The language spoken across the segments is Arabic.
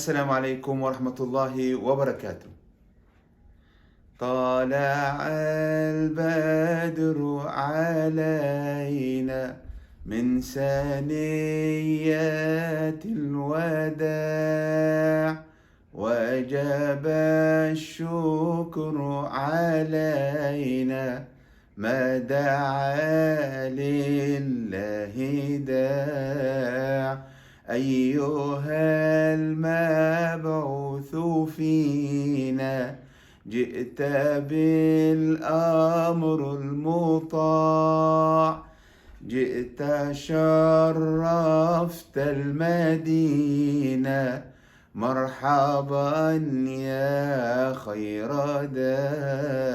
السلام عليكم ورحمة الله وبركاته. طلع البدر علينا من ثنيات الوداع، وجب الشكر علينا ما دعا لله داع. أيها المبعوث فينا جئت بالأمر المطاع، جئت شرفت المدينة، مرحبا يا خير داع.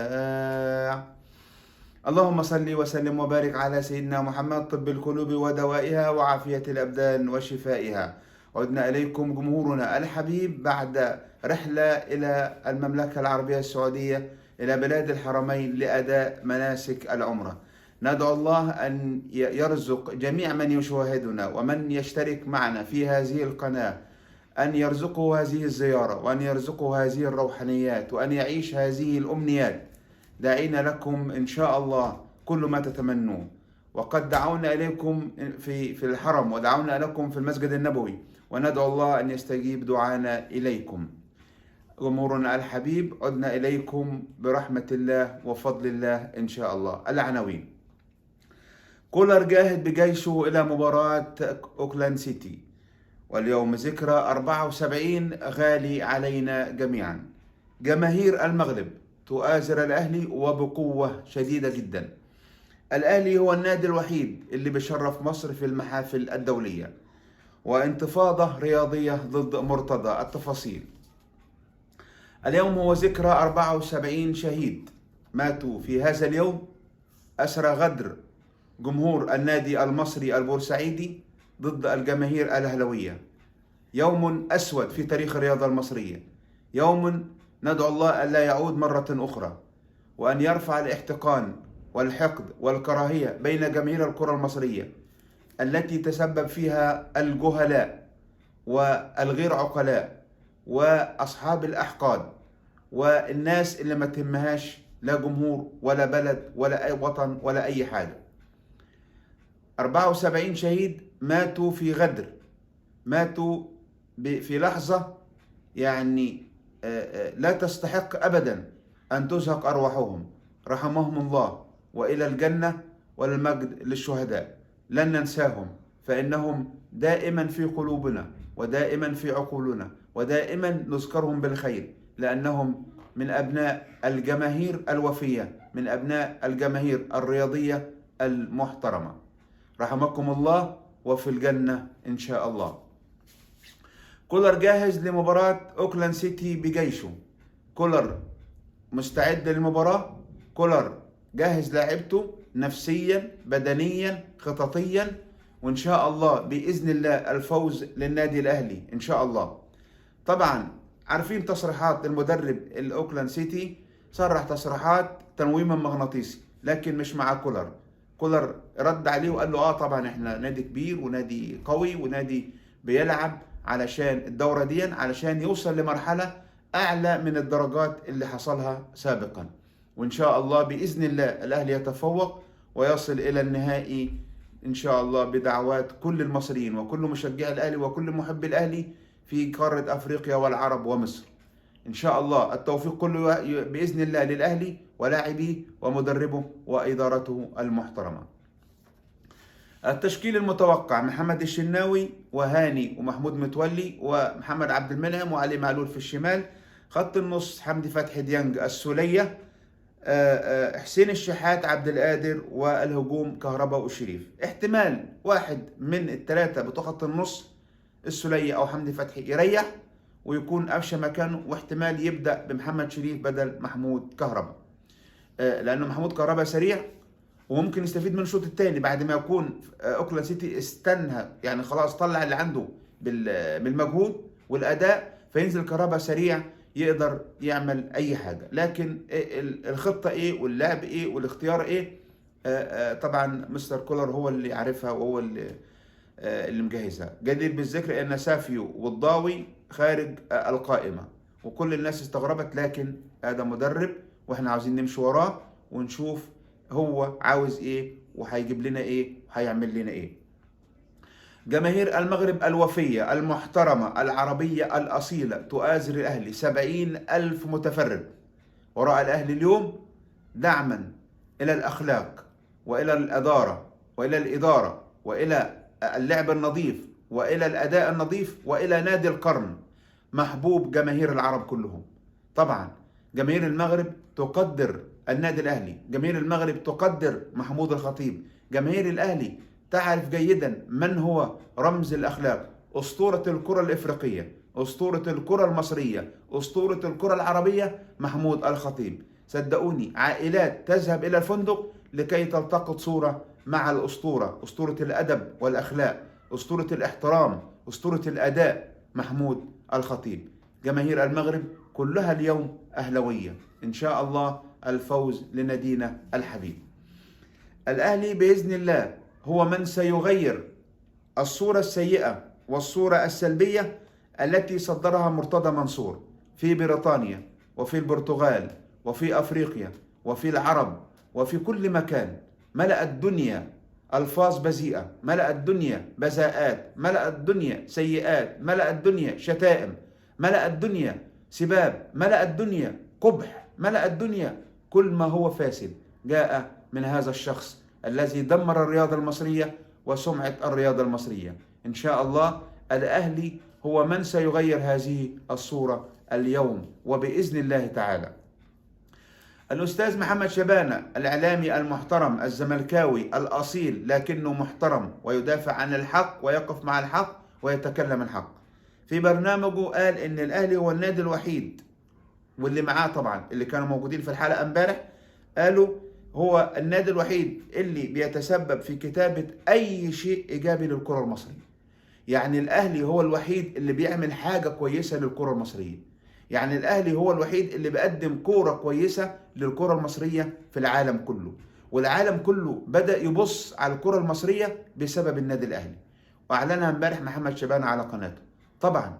اللهم صل وسلم وبارك على سيدنا محمد، طب القلوب ودوائها وعافية الأبدان وشفائها. عدنا إليكم جمهورنا الحبيب بعد رحلة إلى المملكة العربية السعودية، إلى بلاد الحرمين لأداء مناسك العمرة. ندعو الله أن يرزق جميع من يشاهدنا ومن يشترك معنا في هذه القناة أن يرزقه هذه الزيارة، وأن يرزقه هذه الروحانيات، وأن يعيش هذه الأمنيات. داعين لكم إن شاء الله كل ما تتمنون، وقد دعونا إليكم في الحرم، ودعونا لكم في المسجد النبوي، وندعو الله أن يستجيب دعانا إليكم. جمهورنا الحبيب، عدنا إليكم برحمة الله وفضل الله إن شاء الله. العناوين: كولر جاهد بجيشه إلى مباراة أوكلاند سيتي، واليوم ذكرى 74 غالي علينا جميعا. جماهير المغرب تؤازر الأهلي وبقوة شديدة جدا. الأهلي هو النادي الوحيد اللي بيشرف مصر في المحافل الدولية، وانتفاضة رياضية ضد مرتضى. التفاصيل: اليوم هو ذكرى 74 شهيد ماتوا في هذا اليوم أسرى غدر جمهور النادي المصري البورسعيدي ضد الجماهير الأهلوية. يوم أسود في تاريخ الرياضة المصرية، يوم ندعو الله ألا يعود مرة أخرى، وأن يرفع الاحتقان والحقد والكراهية بين جماهير الكرة المصرية التي تسبب فيها الجهلاء والغير عقلاء وأصحاب الأحقاد والناس اللي ما تهمهاش لا جمهور ولا بلد ولا أي وطن ولا أي حاجة. 74 شهيد ماتوا في غدر، ماتوا في لحظة يعني لا تستحق أبدا أن تزهق أرواحهم، رحمهم الله، وإلى الجنة والمجد للشهداء. لن ننساهم، فإنهم دائما في قلوبنا ودائما في عقولنا، ودائما نذكرهم بالخير، لأنهم من أبناء الجماهير الوفية، من أبناء الجماهير الرياضية المحترمة. رحمكم الله وفي الجنة إن شاء الله. كولر جاهز لمباراة أوكلاند سيتي بجيشه. كولر مستعد للمباراة، كولر جاهز لاعبته نفسيا بدنيا خططيا، وإن شاء الله بإذن الله الفوز للنادي الأهلي إن شاء الله. طبعا عارفين تصريحات المدرب الأوكلاند سيتي، صرح تصريحات تنويم مغناطيسي، لكن مش مع كولر. كولر رد عليه وقال له طبعا احنا نادي كبير ونادي قوي ونادي بيلعب علشان الدورة دي، علشان يوصل لمرحلة أعلى من الدرجات اللي حصلها سابقا. وإن شاء الله بإذن الله الأهلي يتفوق ويصل إلى النهائي إن شاء الله، بدعوات كل المصريين وكل مشجعي الأهلي وكل محبي الأهلي في قارة أفريقيا والعرب ومصر. إن شاء الله التوفيق كله بإذن الله للأهلي ولاعبيه ومدربه وإدارته المحترمة. التشكيل المتوقع: محمد الشناوي وهاني ومحمود متولي ومحمد عبد المنعم وعلي معلول في الشمال. خط النص: حمدي فتحي، ديانج، السولية، حسين الشحات، عبد القادر، والهجوم كهرباء وشريف. احتمال واحد من الثلاثة بتوع خط النص، السولية أو حمدي فتحي، يريح ويكون قفشه مكانه، واحتمال يبدأ بمحمد شريف بدل محمود كهرباء، لأنه محمود كهرباء سريع وممكن يستفيد من الشوط الثاني بعد ما يكون أوكلاند سيتي استنهى، يعني خلاص طلع اللي عنده بالمجهود والأداء، فينزل كهرباء سريع يقدر يعمل أي حاجة. لكن الخطة إيه واللعب إيه والاختيار إيه، طبعا مستر كولر هو اللي عارفها وهو اللي اللي مجهزها. جدير بالذكر ان سافيو والضاوي خارج القائمة، وكل الناس استغربت، لكن هذا مدرب واحنا عاوزين نمشي وراه ونشوف هو عاوز ايه وهيجيب لنا ايه وهيعمل لنا ايه. جماهير المغرب الوفية المحترمة العربية الأصيلة تؤازر الأهلي، 70,000 متفرج وراء الأهلي اليوم، دعما إلى الأخلاق وإلى الإدارة وإلى اللعب النظيف وإلى الأداء النظيف وإلى نادي القرن، محبوب جماهير العرب كلهم. طبعا جماهير المغرب تقدر النادي الأهلي، جماهير المغرب تقدر محمود الخطيب، جماهير الأهلي تعرف جيدا من هو رمز الأخلاق، أسطورة الكرة الإفريقية، أسطورة الكرة المصرية، أسطورة الكرة العربية، محمود الخطيب. صدقوني عائلات تذهب إلى الفندق لكي تلتقط صورة مع الأسطورة، أسطورة الأدب والأخلاق، أسطورة الاحترام، أسطورة الأداء، محمود الخطيب. جماهير المغرب كلها اليوم أهلوية، إن شاء الله الفوز لنادينا الحبيب. الأهلي بإذن الله هو من سيغير الصورة السيئة والصورة السلبية التي صدرها مرتضى منصور في بريطانيا وفي البرتغال وفي أفريقيا وفي العرب وفي كل مكان. ملأ الدنيا ألفاظ بذيئة، ملأ الدنيا بذاءات، ملأ الدنيا سيئات، ملأ الدنيا شتائم، ملأ الدنيا سباب، ملأ الدنيا قبح، ملأ الدنيا كل ما هو فاسد جاء من هذا الشخص الذي دمر الرياضة المصرية وسمعة الرياضة المصرية. إن شاء الله الأهلي هو من سيغير هذه الصورة اليوم وبإذن الله تعالى. الأستاذ محمد شبانة الإعلامي المحترم الزملكاوي الأصيل لكنه محترم ويدافع عن الحق ويقف مع الحق ويتكلم الحق، في برنامجه قال إن الأهلي هو النادي الوحيد، واللي معاه طبعا اللي كانوا موجودين في الحلقة امبارح قالوا هو النادي الوحيد اللي بيتسبب في كتابة أي شيء إيجابي للكرة المصرية. يعني الأهلي هو الوحيد اللي بيعمل حاجة كويسة للكرة المصرية، يعني الأهلي هو الوحيد اللي بيقدم كورة كويسة للكرة المصرية في العالم كله، والعالم كله بدأ يبص على الكرة المصرية بسبب النادي الأهلي، وأعلنها امبارح محمد شبانة على قناته. طبعا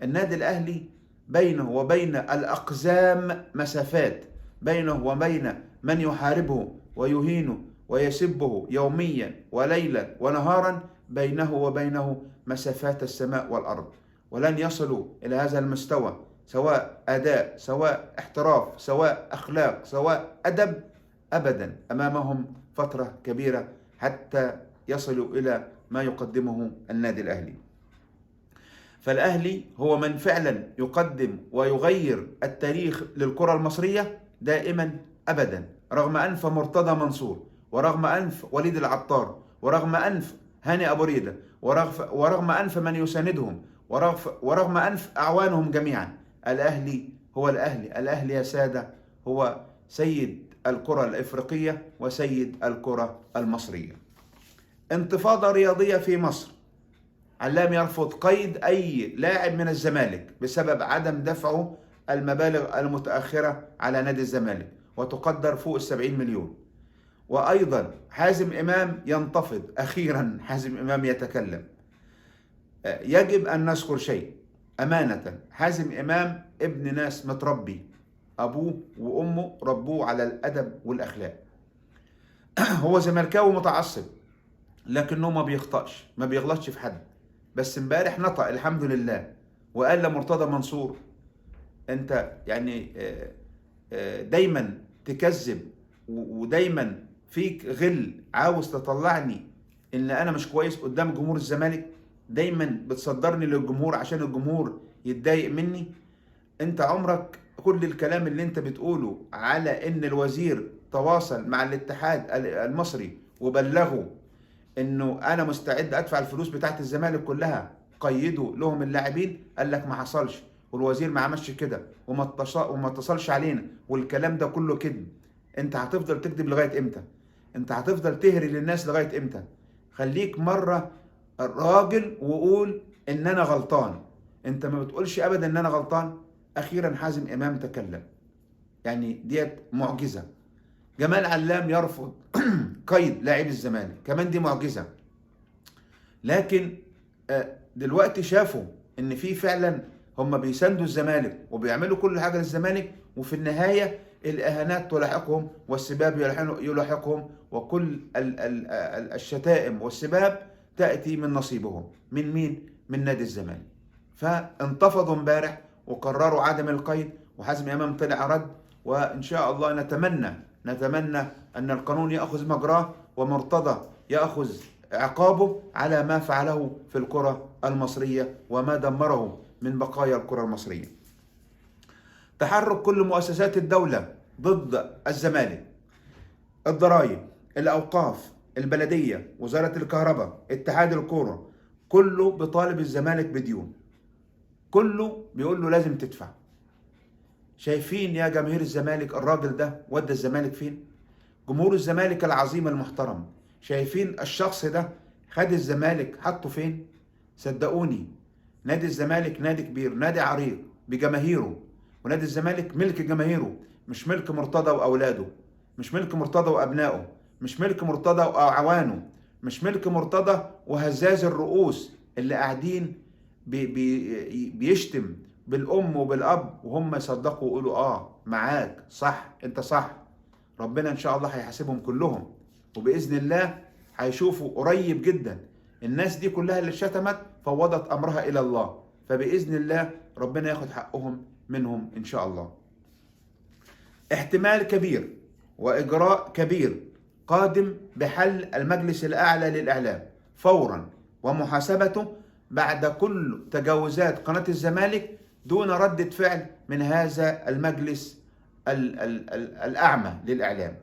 النادي الأهلي بينه وبين الأقزام مسافات، بينه وبين من يحاربه ويهينه ويسبه يوميا وليلا ونهارا، بينه وبينه مسافات السماء والأرض، ولن يصلوا إلى هذا المستوى سواء أداء سواء احتراف سواء أخلاق سواء أدب أبدا، أمامهم فترة كبيرة حتى يصلوا إلى ما يقدمه النادي الأهلي. فالأهلي هو من فعلا يقدم ويغير التاريخ للكرة المصرية دائما أبدا، رغم أنف مرتضى منصور ورغم أنف وليد العطار ورغم أنف هاني أبو ريدة ورغم أنف من يساندهم ورغم أنف أعوانهم جميعا. الأهلي هو الأهلي، الأهلي يا سادة هو سيد الكرة الإفريقية وسيد الكرة المصرية. انتفاضة رياضية في مصر، علام يرفض قيد أي لاعب من الزمالك بسبب عدم دفعه المبالغ المتأخرة على نادي الزمالك وتقدر فوق 70 مليون. وأيضا حازم إمام ينتفض، أخيرا حازم إمام يتكلم. يجب أن نذكر شيء أمانة، حازم إمام ابن ناس متربي، أبوه وأمه ربوه على الأدب والأخلاق. هو زملكاوي متعصب لكنه ما بيخطأش، ما بيغلطش في حد، بس امبارح نطق الحمد لله وقال لمرتضى منصور انت يعني دايما تكذب ودايما فيك غل، عاوز تطلعني ان انا مش كويس قدام جمهور الزمالك، دايما بتصدرني للجمهور عشان الجمهور يتضايق مني. انت عمرك كل الكلام اللي انت بتقوله على ان الوزير تواصل مع الاتحاد المصري وبلغه انه انا مستعد ادفع الفلوس بتاعت الزمالك كلها، قيدوا لهم اللاعبين، قال لك ما حصلش والوزير ما عملش كده وما اتصلش علينا والكلام ده كله كذب. انت هتفضل تكذب لغايه امتى؟ انت هتفضل تهري للناس لغايه امتى؟ خليك مره راجل وقول ان انا غلطان، انت ما بتقولش ابدا ان انا غلطان. اخيرا حازم امام تكلم، يعني ديت معجزه. جمال علام يرفض قيد لاعب الزمالك، كمان دي معجزه. لكن دلوقتي شافوا ان في فعلا هم بيساندوا الزمالك وبيعملوا كل حاجه للزمالك، وفي النهايه الاهانات تلاحقهم والسباب يلاحقهم، وكل الشتائم والسباب تاتي من نصيبهم. من مين؟ من نادي الزمالك. فانتفضوا امبارح وقرروا عدم القيد، وحازم امام طلع رد. وان شاء الله نتمنى ان القانون ياخذ مجراه ومرتضى ياخذ عقابه على ما فعله في الكرة المصرية وما دمره من بقايا الكرة المصرية. تحرك كل مؤسسات الدولة ضد الزمالك، الضرائب، الأوقاف، البلدية، وزارة الكهرباء، اتحاد الكورة، كله بيطالب الزمالك بديون، كله بيقول له لازم تدفع. شايفين يا جماهير الزمالك الراجل ده ودى الزمالك فين؟ جمهور الزمالك العظيم المحترم، شايفين الشخص ده خد الزمالك حطه فين؟ صدقوني نادي الزمالك نادي كبير، نادي عريق بجماهيره، ونادي الزمالك ملك جماهيره، مش ملك مرتضى واولاده، مش ملك مرتضى وابنائه، مش ملك مرتضى واعوانه، مش ملك مرتضى وهزاز الرؤوس اللي قاعدين بيشتم بالام وبالاب وهم يصدقوا ويقولوا معاك صح، انت صح. ربنا ان شاء الله هيحاسبهم كلهم، وباذن الله هيشوفوا قريب جدا. الناس دي كلها اللي شتمت فوضت امرها الى الله، فباذن الله ربنا ياخد حقهم منهم ان شاء الله. احتمال كبير واجراء كبير قادم بحل المجلس الاعلى للاعلام فورا ومحاسبته بعد كل تجاوزات قناة الزمالك دون ردة فعل من هذا المجلس الأعمى للإعلام.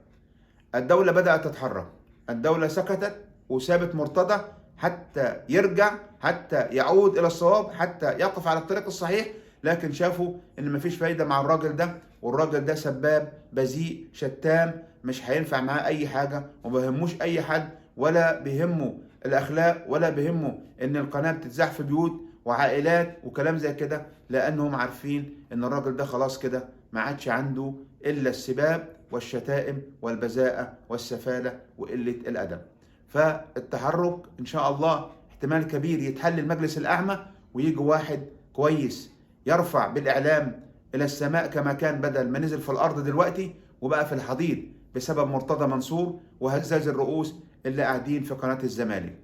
الدولة بدأت تتحرك، الدولة سكتت وسابت مرتضى حتى يرجع، حتى يعود إلى الصواب، حتى يقف على الطريق الصحيح، لكن شافوا إن مفيش فايدة مع الراجل ده، والراجل ده سباب بذيء شتام مش هينفع معاه أي حاجة، وما بيهموش أي حد، ولا بيهمه الأخلاق، ولا بيهمه إن القناة بتتذاع في بيوت وعائلات وكلام زي كده، لأنهم عارفين إن الراجل ده خلاص كده ما عادش عنده إلا السباب والشتائم والبذاءة والسفالة وقلة الأدب. فالتحرك إن شاء الله احتمال كبير يتحل المجلس الأعمى ويجي واحد كويس يرفع بالإعلام إلى السماء كما كان، بدل ما نزل في الأرض دلوقتي وبقى في الحضيض بسبب مرتضى منصور وهزاز الرؤوس اللي قاعدين في قناة الزمالك.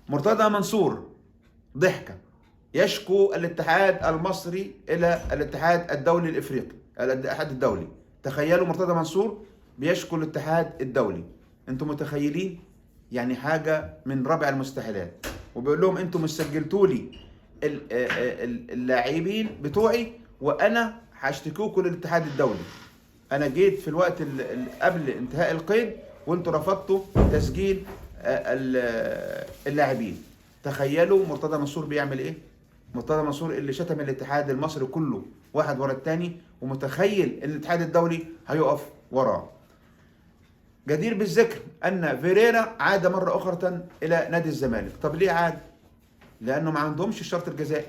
مرتضى منصور ضحكة يشكو الاتحاد المصري إلى الاتحاد الدولي الإفريقي، الاتحاد الدولي. تخيلوا مرتضى منصور بيشكو الاتحاد الدولي، انتم متخيلين؟ يعني حاجة من ربع المستحيلات. وبيقول لهم انتم مش سجلتوا لي اللاعبين بتوعي وانا هشتكوكوا للاتحاد الدولي. انا جيت في الوقت قبل انتهاء القيد وانتم رفضتوا تسجيل اللاعبين. تخيلوا مرتضى منصور بيعمل ايه؟ مرتضى منصور اللي شتم الاتحاد المصري كله واحد ورا الثاني، ومتخيل ان الاتحاد الدولي هيقف وراه. جدير بالذكر ان فيريرا عاد مرة اخرى الى نادي الزمالك. طب ليه عاد؟ لانه ما عندهمش الشرط الجزائي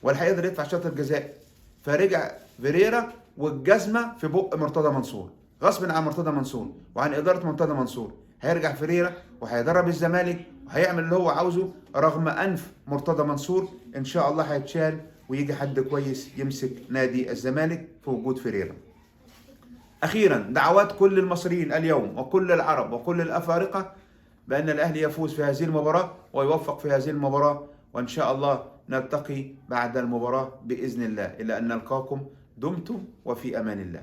ولا هيقدر يدفع الشرط الجزائي، فرجع فيريرا والجزمة في بق مرتضى منصور غصب عن مرتضى منصور وعن ادارة مرتضى منصور. هيرجع فيريرا وهيدرب الزمالك وهيعمل اللي هو عاوزه رغم انف مرتضى منصور. ان شاء الله هيتشال ويجي حد كويس يمسك نادي الزمالك في وجود فيريرا. اخيرا دعوات كل المصريين اليوم وكل العرب وكل الافارقه بان الاهلي يفوز في هذه المباراه ويوفق في هذه المباراه، وان شاء الله نلتقي بعد المباراه باذن الله. الى ان نلقاكم دمتم وفي امان الله.